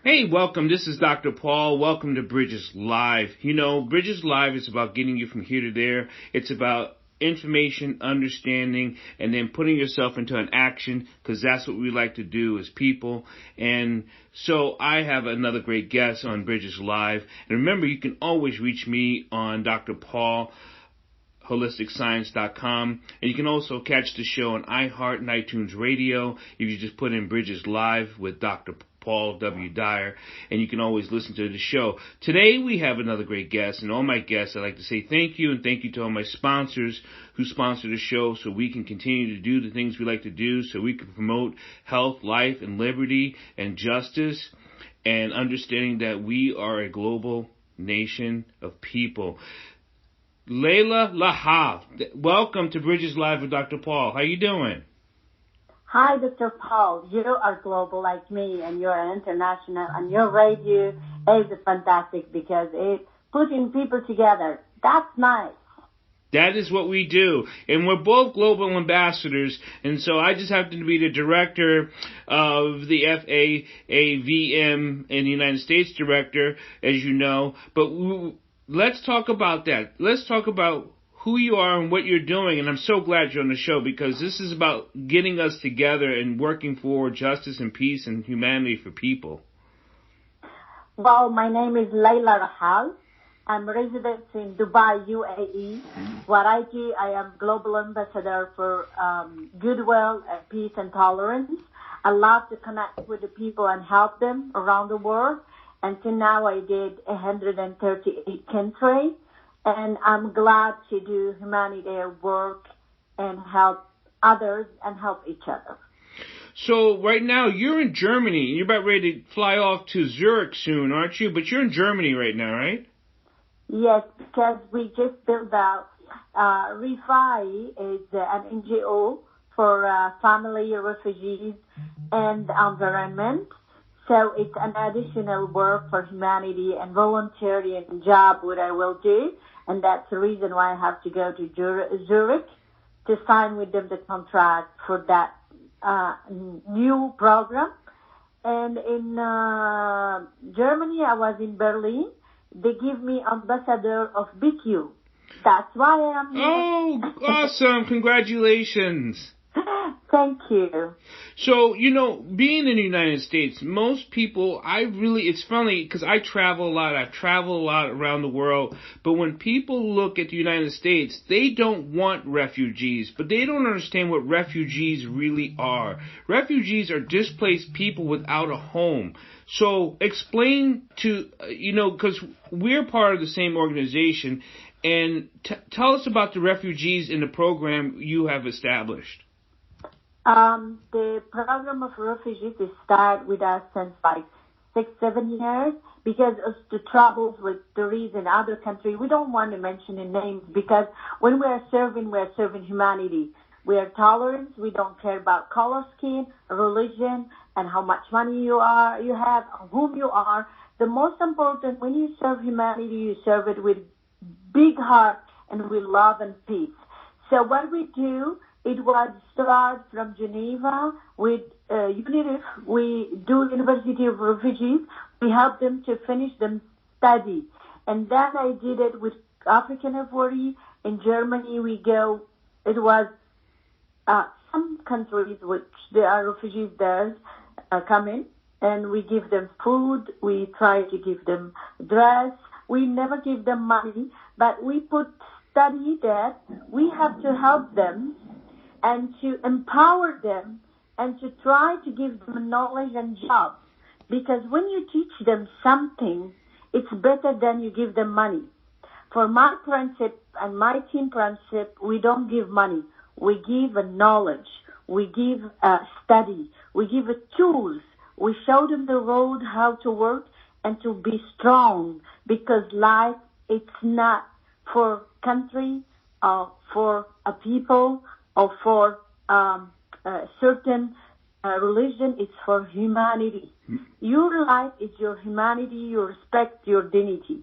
Hey, welcome. This is Dr. Paul. Welcome to Bridges Live. You know, Bridges Live is about getting you from here to there. It's about information, understanding, and then putting yourself into an action, because that's what we like to do as people. And so I have another great guest on Bridges Live. And remember, you can always reach me on Dr. Paul holisticscience.com, and you can also catch the show on iHeart and iTunes Radio if you just put in Bridges Live with Dr. Paul W Dyer, and you can always listen to the show. Today we have another great guest, and all my guests, I'd like to say thank you, and thank you to all my sponsors who sponsor the show so we can continue to do the things we like to do, so we can promote health, life, and liberty, and justice, and understanding that we are a global nation of people. Laila Rahhall, welcome to Bridges Live with Dr. Paul. How you doing? Hi, Dr. Paul. You are global like me, and you're international, and your radio is fantastic because it's putting people together. That's nice. That is what we do. And we're both global ambassadors, and so I just happen to be the director of the FAAVM in the United States director, as you know. But let's talk about that. Let's talk about who you are and what you're doing. And I'm so glad you're on the show, because this is about getting us together and working for justice and peace and humanity for people. Well, my name is Laila Rahhal. I'm resident in Dubai, UAE. What I do, I am Global Ambassador for Goodwill, Peace and Tolerance. I love to connect with the people and help them around the world. Until now, I did 138 countries. And I'm glad to do humanitarian work and help others and help each other. So right now you're in Germany. You're about ready to fly off to Zurich soon, aren't you? But you're in Germany right now, right? Yes, because we just built out REFI is an NGO for family refugees and environment. So it's an additional work for humanity and volunteering job what I will do. And that's the reason why I have to go to Zurich to sign with them the contract for that new program. And in Germany, I was in Berlin. They give me ambassador of BQ. That's why I am here. Oh, awesome. Congratulations. Thank you. So, you know, being in the United States, most people, it's funny because I travel a lot. I've traveled a lot around the world. But when people look at the United States, they don't want refugees, but they don't understand what refugees really are. Refugees are displaced people without a home. So explain to, because we're part of the same organization, and tell us about the refugees in the program you have established. The program of refugees is started with us since like 6-7 years because of the troubles with tourists in other countries. We don't want to mention the names because when we're serving humanity. We are tolerant. We don't care about color, skin, religion, and how much money you have, whom you are. The most important, when you serve humanity, you serve it with big heart and with love and peace. So what we do, it was started from Geneva with UNIRIF. We do University of Refugees. We help them to finish them study. And then I did it with African Refugee. In Germany, we go, it was some countries which there are refugees there come in, and we give them food. We try to give them dress. We never give them money, but we put study that we have to help them and to empower them and to try to give them knowledge and jobs. Because when you teach them something, it's better than you give them money. For my principle and my team principle, we don't give money. We give a knowledge. We give a study. We give a tools. We show them the road, how to work and to be strong. Because life, it's not for country or for a people or for a certain religion. It's for humanity. Your life is your humanity, your respect, your dignity.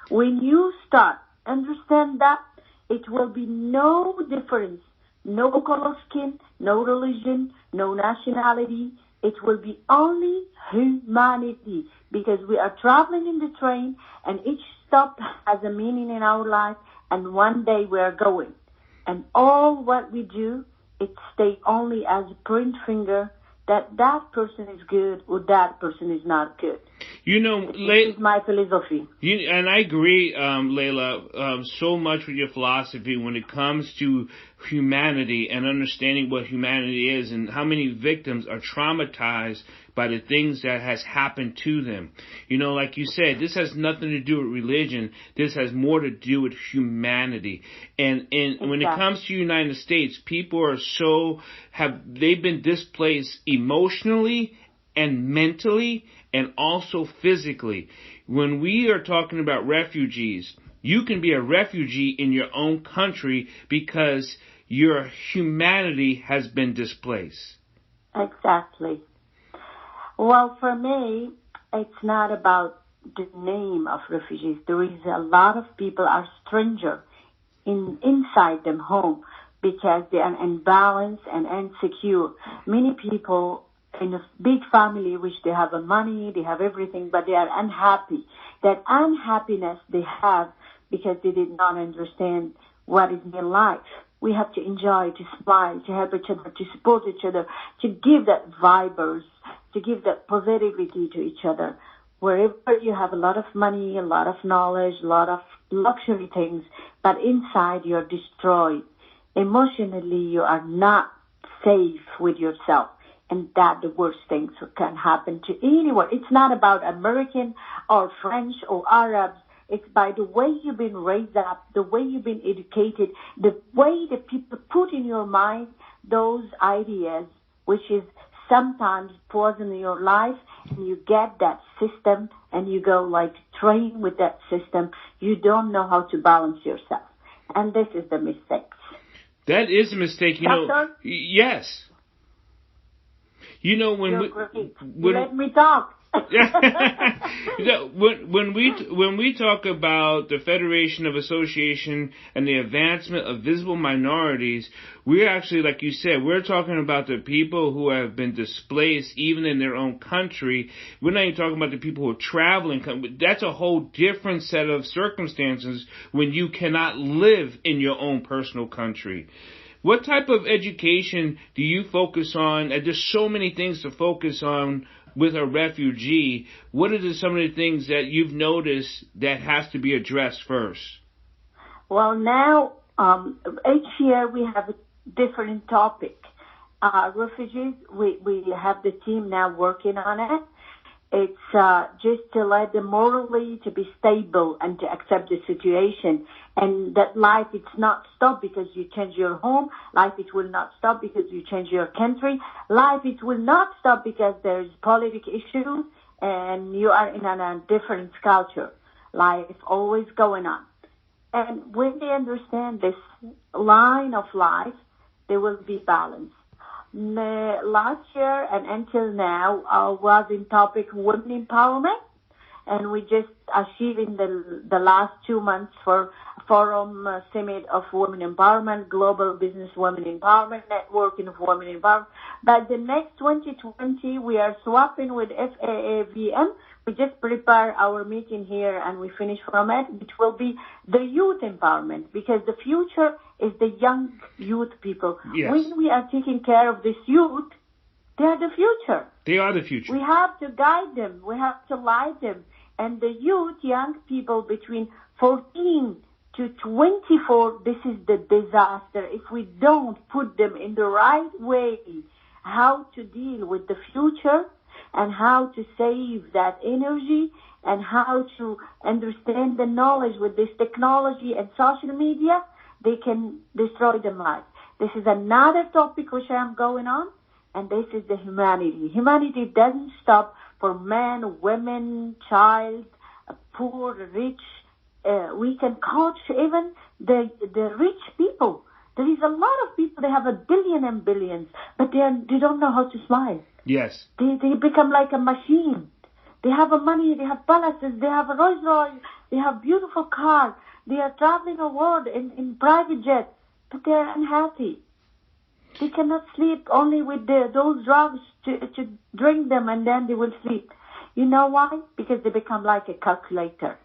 When you start understand that, it will be no difference, no color skin, no religion, no nationality, it will be only humanity, because we are traveling in the train and each stop has a meaning in our life, and one day we are going. And all what we do, it stays only as a print finger that that person is good or that person is not good. You know, this is my philosophy. And I agree, Laila, so much with your philosophy when it comes to humanity and understanding what humanity is and how many victims are traumatized by the things that has happened to them. You know, like you said, this has nothing to do with religion. This has more to do with humanity. And exactly. When it comes to the United States, people are they've been displaced emotionally and mentally and also physically. When we are talking about refugees, you can be a refugee in your own country because your humanity has been displaced. Exactly. Well, for me, it's not about the name of refugees. There is a lot of people are strangers inside them home because they are imbalanced and insecure. Many people in a big family, which they have money, they have everything, but they are unhappy. That unhappiness they have because they did not understand what is their life. We have to enjoy, to smile, to help each other, to support each other, to give that vibes, to give that positivity to each other. Wherever you have a lot of money, a lot of knowledge, a lot of luxury things, but inside you're destroyed. Emotionally, you are not safe with yourself. And that the worst things can happen to anyone. It's not about American or French or Arabs. It's by the way you've been raised up, the way you've been educated, the way the people put in your mind those ideas, which is sometimes poison your life, and you get that system and you go like train with that system. You don't know how to balance yourself. And this is the mistake. That is a mistake. You know, yes. You know, when let me talk. You know, when we talk about the Federation of Association and the advancement of visible minorities, we're actually, like you said, we're talking about the people who have been displaced even in their own country. We're not even talking about the people who are traveling. That's a whole different set of circumstances when you cannot live in your own personal country. What type of education do you focus on? There's so many things to focus on with a refugee. What are some of the things that you've noticed that has to be addressed first? Well, now, each year we have a different topic. Refugees, we have the team now working on it. It's just to let them morally to be stable and to accept the situation, and that life it's not stop because you change your home. Life it will not stop because you change your country. Life it will not stop because there's political issues and you are in a different culture. Life always going on. And when they understand this line of life, there will be balance. Last year and until now was in topic women empowerment, and we just achieved in the last 2 months for Forum Summit of Women Empowerment, Global Business Women Empowerment, Networking of Women Empowerment. But the next 2020, we are swapping with FAAVM. We just prepare our meeting here and we finish from it, which will be the youth empowerment, because the future is the young youth people. Yes. When we are taking care of this youth, they are the future. They are the future. We have to guide them. We have to light them. And the youth, young people between 14 to 24, this is the disaster. If we don't put them in the right way, how to deal with the future and how to save that energy and how to understand the knowledge with this technology and social media, they can destroy the life. This is another topic which I am going on, and this is the humanity. Humanity doesn't stop for men, women, child, poor, rich. We can coach even the rich people. There is a lot of people, they have a billion and billions, but they don't know how to smile. Yes. They become like a machine. They have money, they have palaces, they have a Rolls Royce, they have beautiful cars, they are traveling the world in private jets, but they are unhappy. They cannot sleep only with those drugs to drink them, and then they will sleep. You know why? Because they become like a calculator.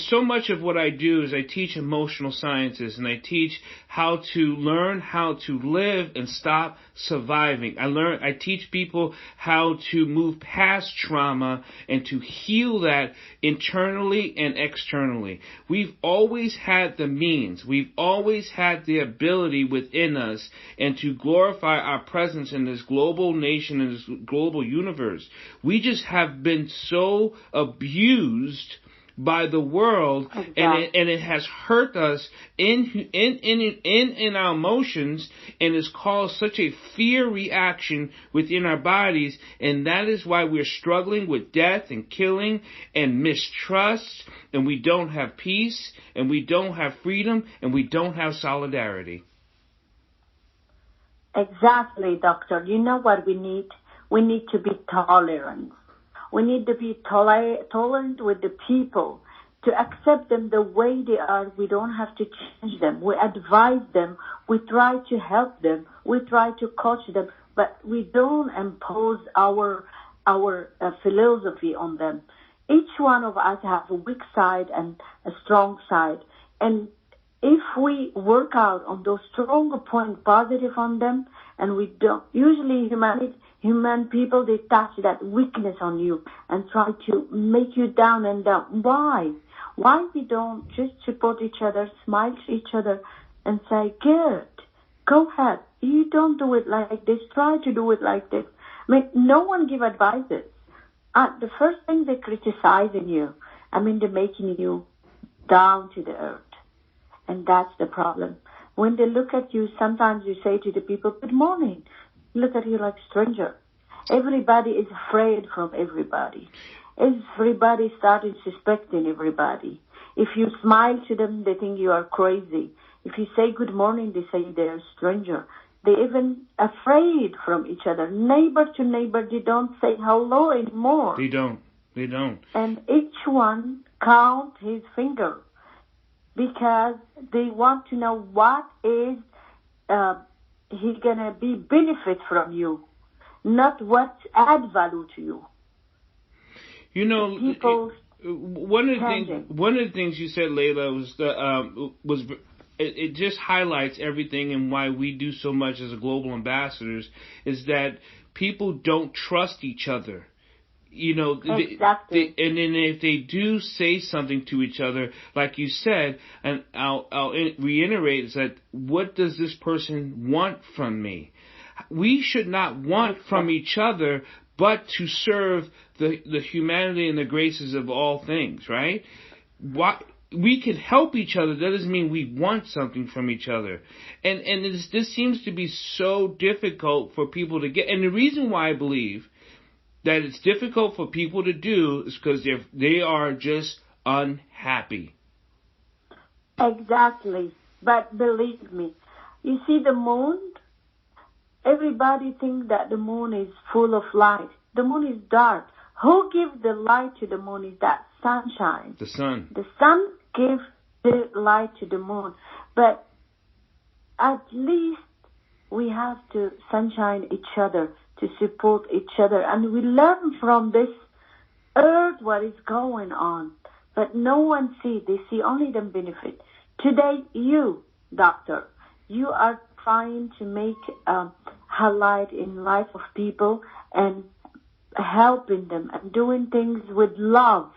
So much of what I do is I teach emotional sciences, and I teach how to learn how to live and stop surviving. I teach people how to move past trauma and to heal that internally and externally. We've always had the means. We've always had the ability within us and to glorify our presence in this global nation and this global universe. We just have been so abused by the world, exactly. and it has hurt us in our emotions, and has caused such a fear reaction within our bodies, and that is why we're struggling with death and killing and mistrust, and we don't have peace, and we don't have freedom, and we don't have solidarity. Exactly, doctor. You know what we need? We need to be tolerant. We need to be tolerant with the people, to accept them the way they are. We don't have to change them. We advise them. We try to help them. We try to coach them, but we don't impose our philosophy on them. Each one of us has a weak side and a strong side. And if we work out on those stronger points, positive on them, and we don't, usually human people, they touch that weakness on you and try to make you down and down. Why? Why we don't just support each other, smile to each other, and say, good, go ahead. You don't do it like this. Try to do it like this. I mean, no one give advices. The first thing they're criticizing you. They're making you down to the earth. And that's the problem. When they look at you, sometimes you say to the people, good morning. Look at you like stranger. Everybody is afraid from everybody. Everybody started suspecting everybody. If you smile to them, they think you are crazy. If you say good morning, they say they're a stranger. They're even afraid from each other. Neighbor to neighbor, they don't say hello anymore. They don't. And each one count his finger because they want to know what is he's going to be benefit from you, not what add value to you. One of the things you said, Laila, was it just highlights everything and why we do so much as a global ambassadors is that people don't trust each other. Exactly. And then if they do say something to each other, like you said, and I'll reiterate, is that what does this person want from me? We should not want from each other, but to serve the humanity and the graces of all things, right? We can help each other. That doesn't mean we want something from each other. And this seems to be so difficult for people to get. And the reason why I believe that it's difficult for people to do is because they are just unhappy. Exactly. But believe me, you see the moon, everybody thinks that the moon is full of light. The moon is dark. Who gives the light to the moon is that sunshine. The sun. The sun gives the light to the moon. But at least we have to sunshine each other, to support each other. And we learn from this earth what is going on. But no one sees. They see only the benefit. Today, you, doctor, you are trying to make a highlight in life of people and helping them and doing things with love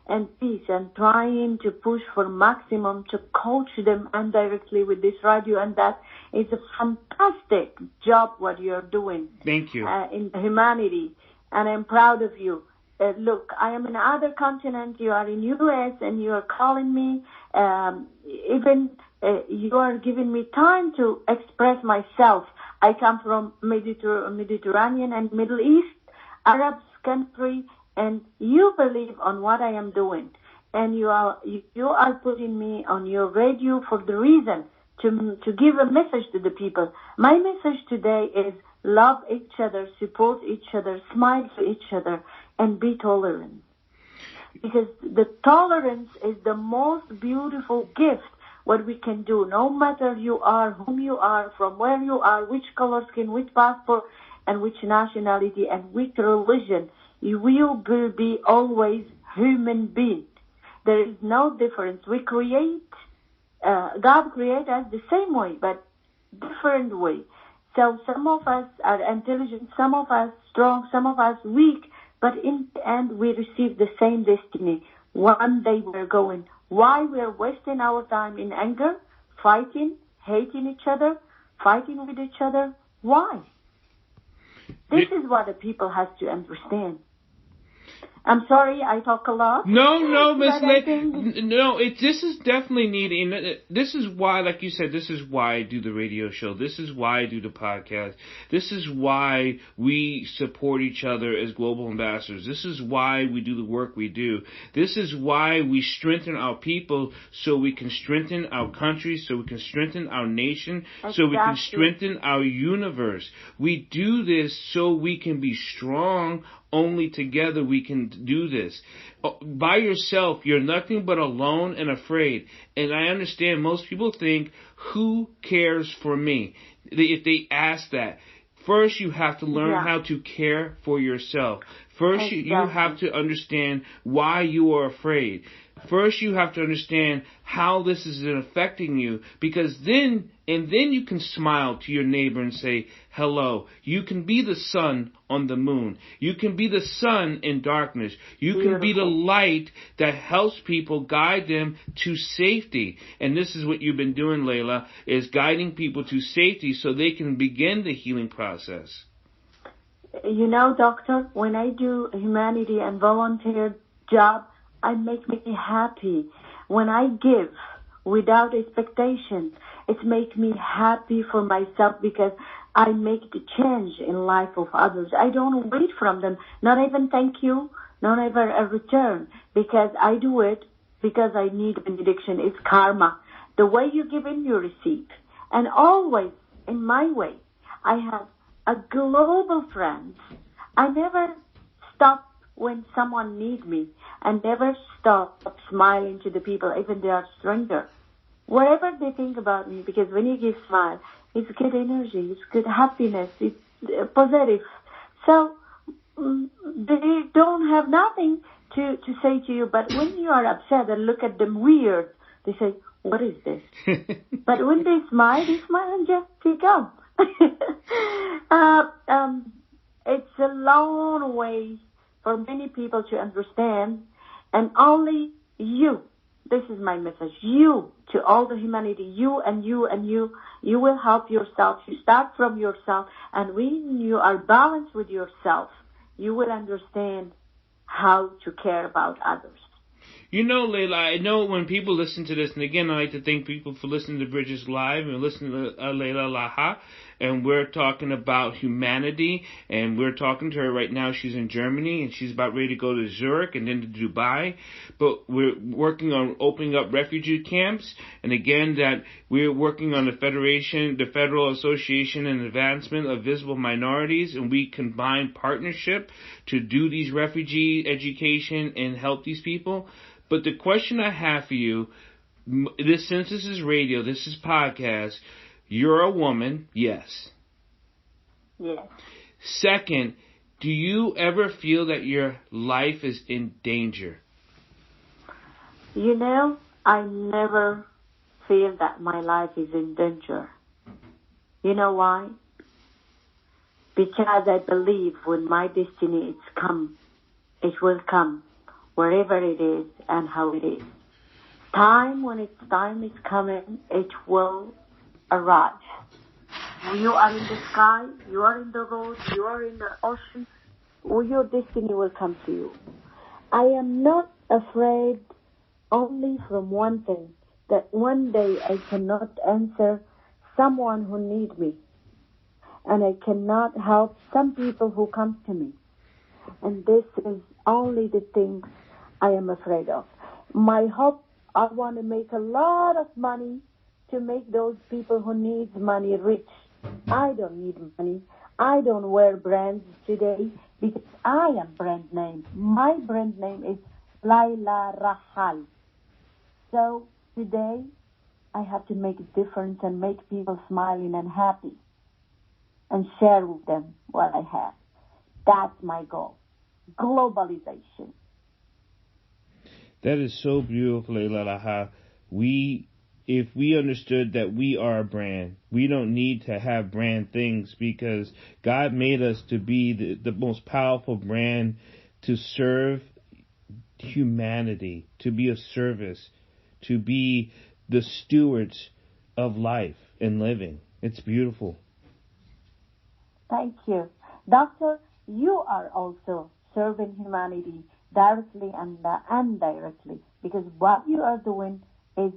and peace and trying to push for maximum to coach them indirectly with this radio, and that is a fantastic job what you're doing. Thank you. In humanity, and I'm proud of you. Look, I am in other continent, you are in U.S. and you are calling me, even you are giving me time to express myself. I come from Mediterranean and Middle East, Arab country, and you believe on what I am doing. And you are putting me on your radio for the reason to give a message to the people. My message today is love each other, support each other, smile to each other, and be tolerant. Because the tolerance is the most beautiful gift what we can do. No matter you are, whom you are, from where you are, which color skin, which passport, and which nationality, and which religion, you will be always human being. There is no difference. We create, God created us the same way, but different way. So some of us are intelligent, some of us strong, some of us weak, but in the end we receive the same destiny. One day we're going. Why we're wasting our time in anger, fighting, hating each other, fighting with each other? Why? This is what the people have to understand. I'm sorry, I talk a lot. No, Miss No, this is definitely needed. And this is why, like you said, this is why I do the radio show. This is why I do the podcast. This is why we support each other as global ambassadors. This is why we do the work we do. This is why we strengthen our people so we can strengthen our country, so we can strengthen our nation, so we can strengthen our universe. We do this so we can be strong. Only together we can do this. By yourself, you're nothing but alone and afraid. And I understand most people think, who cares for me? If they ask that, first you have to learn how to care for yourself. First, you have to understand why you are afraid. First, you have to understand how this is affecting you, because then you can smile to your neighbor and say, hello. You can be the sun on the moon. You can be the sun in darkness. You can be the light that helps people, guide them to safety. And this is what you've been doing, Laila, is guiding people to safety so they can begin the healing process. You know, doctor, when I do humanity and volunteer job, I make me happy. When I give without expectations, it makes me happy for myself because I make the change in life of others. I don't wait from them, not even thank you, not even a return, because I do it because I need benediction. It's karma. The way you give in, you receive. And always, in my way, I have a global friend. I never stop when someone needs me. I never stop smiling to the people, even they are strangers. Whatever they think about me, because when you give smile, it's good energy, it's good happiness, it's positive. So they don't have nothing to say to you, but when you are upset and look at them weird, they say, what is this? But when they smile and just pick up. It's a long way for many people to understand, and only you, this is my message, you, to all the humanity, you and you and you will help yourself. You start from yourself, and when you are balanced with yourself, you will understand how to care about others. You know, Laila, I know when people listen to this, and again, I like to thank people for listening to Bridges Live and listening to Laila Rahhall, and we're talking about humanity, and we're talking to her right now. She's in Germany, and she's about ready to go to Zurich and then to Dubai, but we're working on opening up refugee camps, and again, that we're working on the Federal Association and Advancement of Visible Minorities, and we combine partnership to do these refugee education and help these people. But the question I have for you, since this is radio, this is podcast, you're a woman, yes. Yes. Second, do you ever feel that your life is in danger? You know, I never feel that my life is in danger. You know why? Because I believe when my destiny is come, it will come, wherever it is and how it is. When its time is coming, it will arrive. You are in the sky, you are in the road, you are in the ocean, your destiny will come to you. I am not afraid only from one thing, that one day I cannot answer someone who needs me, and I cannot help some people who come to me. And this is only the things I am afraid of. My hope, I want to make a lot of money to make those people who need money rich. I don't need money. I don't wear brands today because I am brand name. My brand name is Laila Rahhall. So today I have to make a difference and make people smiling and happy and share with them what I have. That's my goal. Globalization. That is so beautiful, Laila Rahhall. If we understood that we are a brand, we don't need to have brand things, because God made us to be the most powerful brand to serve humanity, to be of service, to be the stewards of life and living. It's beautiful. Thank you. Doctor, you are also serving humanity directly and indirectly, because what you are doing is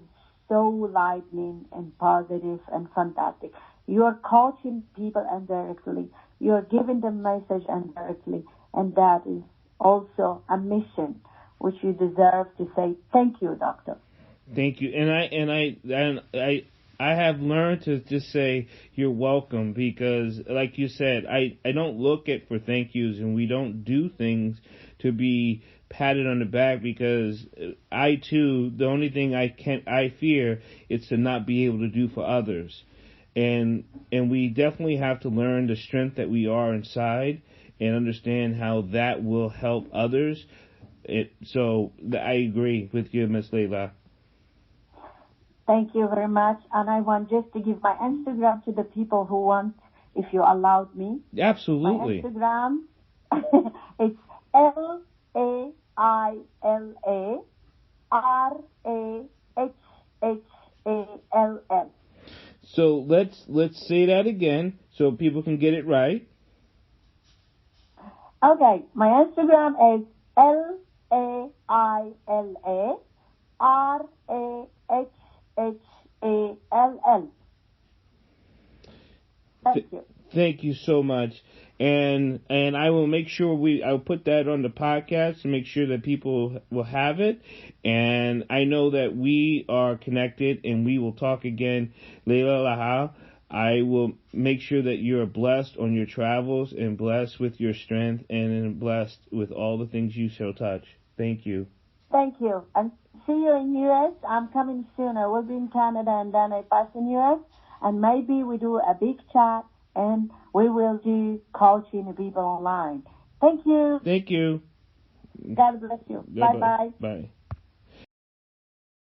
so lightning and positive and fantastic. You are coaching people indirectly. You are giving them message indirectly, and that is also a mission which you deserve to say thank you, doctor. Thank you. And I have learned to just say you're welcome, because like you said, I don't look at for thank yous, and we don't do things to be patted on the back, because I too, the only thing I fear is to not be able to do for others. And we definitely have to learn the strength that we are inside and understand how that will help others. So I agree with you, Miss Laila. Thank you very much. And I want just to give my Instagram to the people who want, if you allowed me. Absolutely. My Instagram, it's LAILA RAHHALL. So let's say that again so people can get it right. Okay, my Instagram is LAILA RAHHALL. Thank you. Thank you so much. And I will make sure I'll put that on the podcast to make sure that people will have it. And I know that we are connected, and we will talk again. Laila Rahhall, I will make sure that you're blessed on your travels, and blessed with your strength, and blessed with all the things you shall touch. Thank you. Thank you. And see you in U.S. I'm coming soon. I will be in Canada, and then I pass in U.S. And maybe we do a big chat, and we will do coaching people online. Thank you. Thank you. God bless you. Bye-bye. Bye.